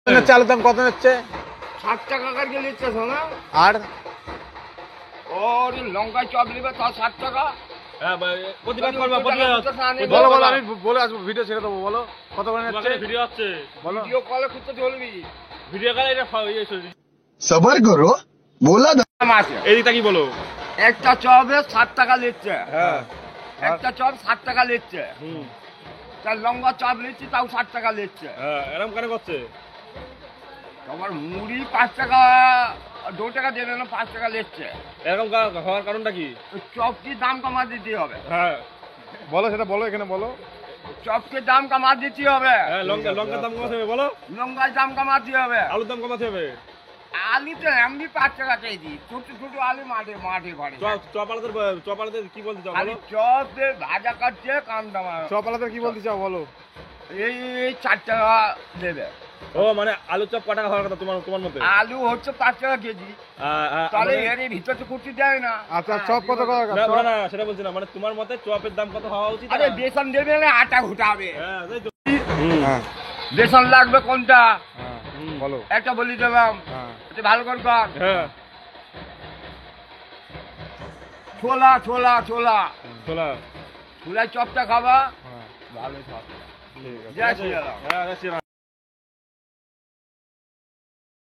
চালের দাম কত নিচ্ছে? 60 টাকা করে নিচ্ছে শোনা। আর ওর লঙ্কায় চপ নেবে তাও 60 টাকা। হ্যাঁ ভাই, প্রতিবাদ করবা, বলো বলো, আমি বলে আসবো, ভিডিও ছেড়ে দেবো। বলো কত করে নিচ্ছে? ভিডিও আছে, বলো। ভিডিও কলে করতে চলবি। ভিডিও কলে এটা सबर करो बोला আছে এইদিকটা কি বলো? একটা চপে 60 টাকা নিচ্ছে। হ্যাঁ একটা চপ 60 টাকা নিচ্ছে। হুম তার লঙ্কা চপ নিচ্ছি তাও 60 টাকা নিচ্ছে। হ্যাঁ, এরকম কেন করছে? তোমার মুড়ি 5 টাকা, 2 টাকা দেবে না, 5 টাকা নিচ্ছে। এরকম হওয়ার কারণটা কি? চপকি দাম কমা দিতে হবে। হ্যাঁ বলো, সেটা বলো, এখানে বলো। চপকে দাম কমা দিতে হবে। হ্যাঁ, লঙ্কার দাম কমাতে হবে বলো, লঙ্কার দাম কমাতে হবে। আলুর দাম কমাতে হবে। আলু তো এমনি 5 টাকা কেজি, ছোট ছোট আলু মাঠে ঘরে। চপালাদের কি বলতে চাও আলু বলো? চপ ভাজা কাটছে কাম দাম চপ আলাদা কি বলতে চাও বলো? এই 4 টাকা দেবে। ও মানে আলুর চপ কটা হওয়ার কথা তোমার মতে? আলু হচ্ছে 5 টাকা কেজি, তাহলে এর ভিতরে তো করতে দেয় না। আচ্ছা, চপ কত করে? না না, সেটা বলছি না, মানে তোমার মতে চপের দাম কত হওয়া উচিত? আরে বেসন দেবে না, আটা ঘুটাবে। হ্যাঁ তাই তো। হ্যাঁ বেসন লাগবে কোনটা হ্যাঁ, বলো। একটা বলি দিলাম, হ্যাঁ এটা ভালো করে কর। হ্যাঁ, ছোলা ছোলা ছোলা ছোলা। ছোলা চপটা খাবা হ্যাঁ, ভালো খাবে। ঠিক আছে। যা ছিল। হ্যাঁ,